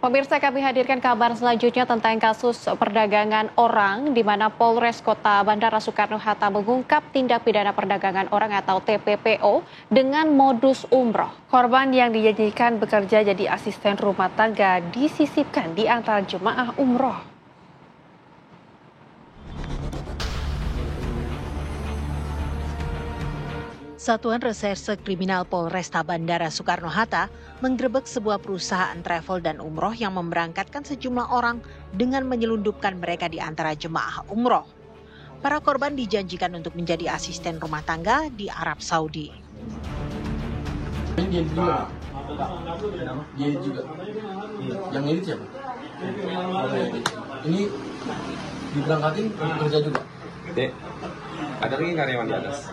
Pemirsa, kami hadirkan kabar selanjutnya tentang kasus perdagangan orang di mana Polres Kota Bandara Soekarno-Hatta mengungkap tindak pidana perdagangan orang atau TPPO dengan modus umroh. Korban yang dijanjikan bekerja jadi asisten rumah tangga disisipkan di antara jemaah umroh. Satuan Reserse Kriminal Polresta Bandara Soekarno-Hatta menggerebek sebuah perusahaan travel dan umroh yang memberangkatkan sejumlah orang dengan menyelundupkan mereka di antara jemaah umroh. Para korban dijanjikan untuk menjadi asisten rumah tangga di Arab Saudi. Dia juga. Dia juga. Yang ini siapa? Ini diberangkatin kerja juga. Dek, ada lagi karyawan di atas.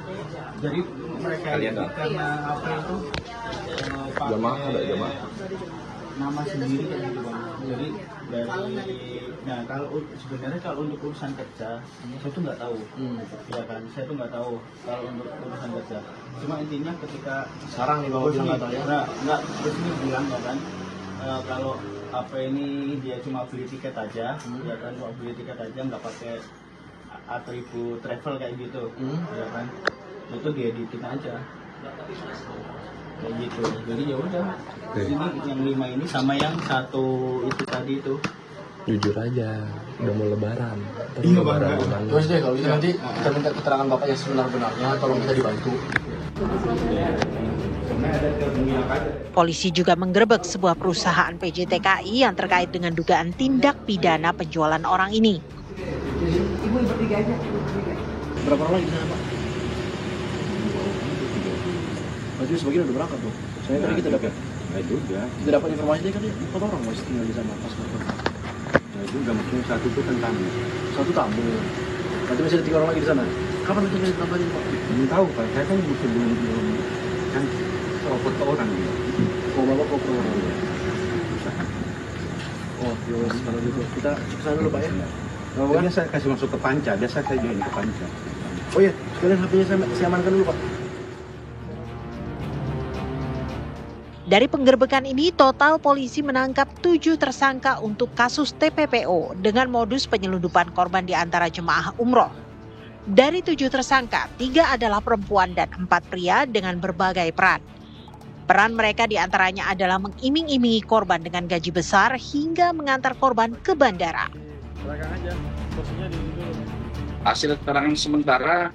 Jadi mereka Kalian tahu? karena apa itu Jamaah ada jamaah. nama sendiri kan gitu bang. Jadi dari nah kalau sebenarnya kalau untuk urusan kerja saya tuh nggak tahu. Ya kan, saya tuh nggak tahu kalau untuk urusan kerja. Cuma intinya ketika Sekarang nih bang, bilang nggak tahu ya. nggak terus ini bilang ya kan kalau apa ini dia cuma beli tiket aja, ya kan cuma beli tiket aja nggak pakai atribut travel kayak gitu, ya kan itu dieditin aja kayak gitu. Jadi ya udah ini yang 5 ini sama yang satu itu tadi itu. Jujur aja, udah mau lebaran. Iya, Bang. Lebaran gimana? Terus deh kalau gitu nanti kita minta keterangan bapak yang sebenar-benarnya, tolong kita dibantu. Polisi juga menggerebek sebuah perusahaan PJTKI yang terkait dengan dugaan tindak pidana penjualan orang ini. Berapa orang lagi di sana pak? Berarti sebagian udah berangkat tuh. Saya tadi kita dapat. Nah juga. Kita dapat informasi kan 4 orang masih tinggal di sana pas berangkat. Nah juga maksudnya satu itu kan tamu. Satu tamu. Nanti masih ada 3 orang lagi di sana. Kapan nanti bisa tambahin pak? Belum tahu pak, saya kan belum kan teropot ke orang gitu. Oh bapak kok ke orang? Oh yowes kalau gitu kita cek sana dulu pak ya. Oh, kan? Biasa kasih masuk ke panca, biasa saya join ke panca. Oh iya, sekalian HP-nya saya amankan dulu pak. Dari penggerbekan ini, total polisi menangkap 7 tersangka untuk kasus TPPO dengan modus penyelundupan korban di antara jemaah umroh. Dari 7 tersangka, 3 adalah perempuan dan 4 pria dengan berbagai peran. Peran mereka diantaranya adalah mengiming-imingi korban dengan gaji besar hingga mengantar korban ke bandara. Hasil keterangan sementara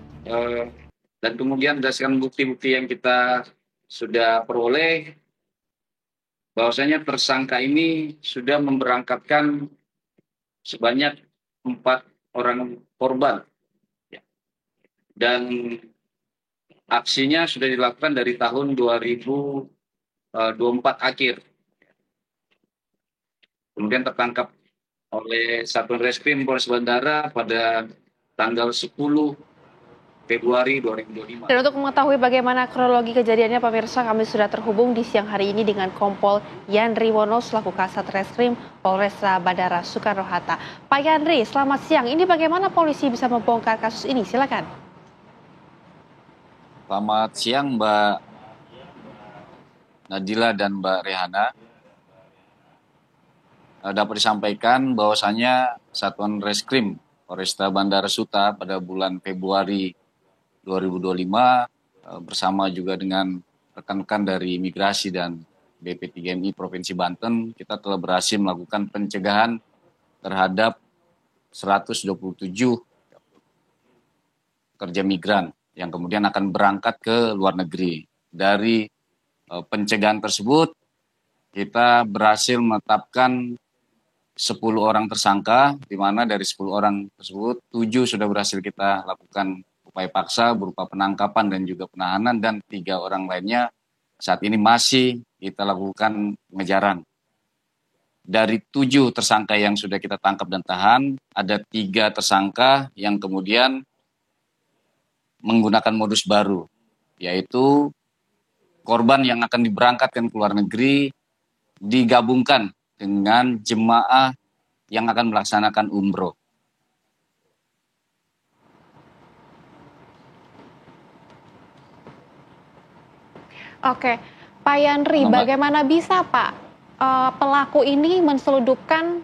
dan kemudian berdasarkan bukti-bukti yang kita sudah peroleh, bahwasanya tersangka ini sudah memberangkatkan sebanyak 4 orang korban. Dan aksinya sudah dilakukan dari tahun 2024 akhir. Kemudian tertangkap oleh Satuan Reskrim Polres Bandara pada tanggal 10 Februari 2025. Dan untuk mengetahui bagaimana kronologi kejadiannya, pemirsa, kami sudah terhubung di siang hari ini dengan Kompol Yandri Wono selaku Kasat Reskrim Polresta Bandara Soekarno-Hatta. Pak Yandri, selamat siang. Ini bagaimana polisi bisa membongkar kasus ini? Silakan. Selamat siang Mbak Nadila dan Mbak Rehana. Dapat disampaikan bahwasannya Satuan Reskrim Polresta Bandara Suta pada bulan Februari 2025 bersama juga dengan rekan-rekan dari Imigrasi dan BP3MI Provinsi Banten, kita telah berhasil melakukan pencegahan terhadap 127 pekerja migran yang kemudian akan berangkat ke luar negeri. Dari pencegahan tersebut, kita berhasil menetapkan 10 orang tersangka, di mana dari 10 orang tersebut, 7 sudah berhasil kita lakukan upaya paksa berupa penangkapan dan juga penahanan, dan 3 orang lainnya saat ini masih kita lakukan pengejaran. Dari 7 tersangka yang sudah kita tangkap dan tahan, ada 3 tersangka yang kemudian menggunakan modus baru, yaitu korban yang akan diberangkatkan ke luar negeri digabungkan dengan jemaah yang akan melaksanakan umroh. Oke, Pak Yandri, bagaimana bisa Pak pelaku ini menselundupkan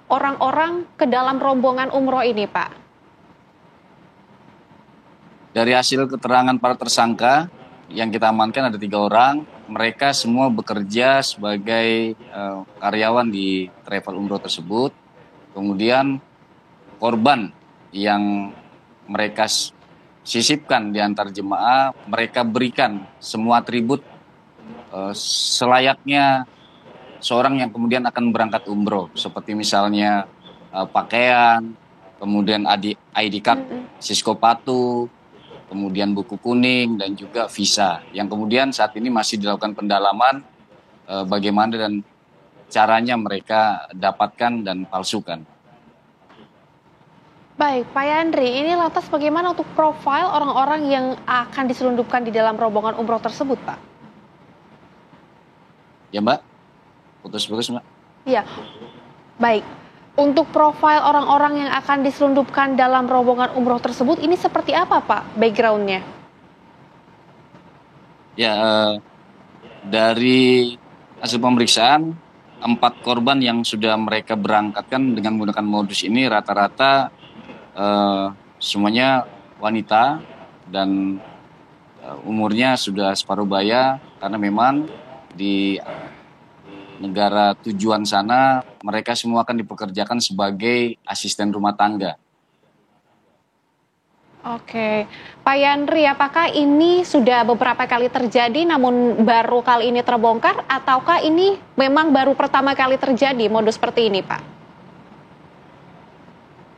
orang-orang ke dalam rombongan umroh ini, Pak? Dari hasil keterangan para tersangka yang kita amankan ada 3 orang. Mereka semua bekerja sebagai karyawan di travel umroh tersebut. Kemudian korban yang mereka sisipkan di antar jemaah, mereka berikan semua atribut selayaknya seorang yang kemudian akan berangkat umroh, seperti misalnya pakaian, kemudian ID card Siskopatu, kemudian buku kuning dan juga visa, yang kemudian saat ini masih dilakukan pendalaman bagaimana dan caranya mereka dapatkan dan palsukan. Baik, Pak Yandri, ini lantas bagaimana untuk profil orang-orang yang akan diselundupkan di dalam rombongan umroh tersebut, Pak? Ya Mbak, putus-putus Mbak. Iya, baik. Untuk profil orang-orang yang akan diselundupkan dalam rombongan umroh tersebut, ini seperti apa Pak background-nya? Ya, dari hasil pemeriksaan, 4 korban yang sudah mereka berangkatkan dengan menggunakan modus ini rata-rata semuanya wanita dan umurnya sudah separuh baya, karena memang di negara tujuan sana mereka semua akan dipekerjakan sebagai asisten rumah tangga. Oke, Pak Yandri, apakah ini sudah beberapa kali terjadi namun baru kali ini terbongkar, ataukah ini memang baru pertama kali terjadi modus seperti ini, Pak?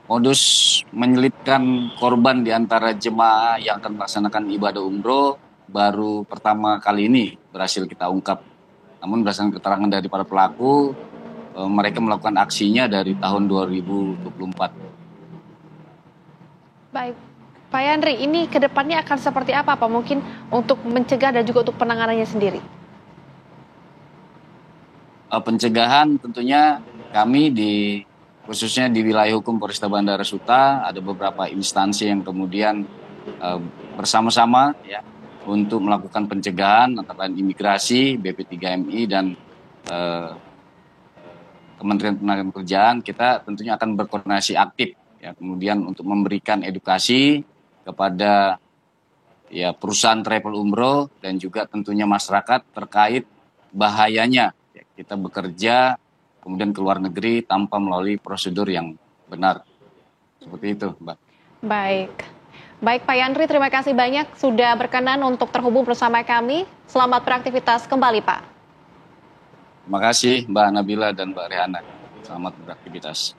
Modus menyelipkan korban di antara jemaah yang akan melaksanakan ibadah umroh baru pertama kali ini berhasil kita ungkap. Namun berdasarkan keterangan dari para pelaku, mereka melakukan aksinya dari tahun 2024. Baik, Pak Yandri, ini ke depannya akan seperti apa Pak? Mungkin untuk mencegah dan juga untuk penanganannya sendiri? Pencegahan tentunya kami khususnya di wilayah hukum Polresta Bandara Suta, ada beberapa instansi yang kemudian bersama-sama ya untuk melakukan pencegahan antara lain imigrasi, BP3MI dan Kementerian Ketenagakerjaan. Kita tentunya akan berkoordinasi aktif ya, kemudian untuk memberikan edukasi kepada ya perusahaan travel umroh dan juga tentunya masyarakat terkait bahayanya ya, kita bekerja kemudian ke luar negeri tanpa melalui prosedur yang benar. Seperti itu, Mbak. Baik Pak Yandri, terima kasih banyak sudah berkenan untuk terhubung bersama kami. Selamat beraktivitas kembali, Pak. Terima kasih Mbak Nabila dan Mbak Rehana. Selamat beraktivitas.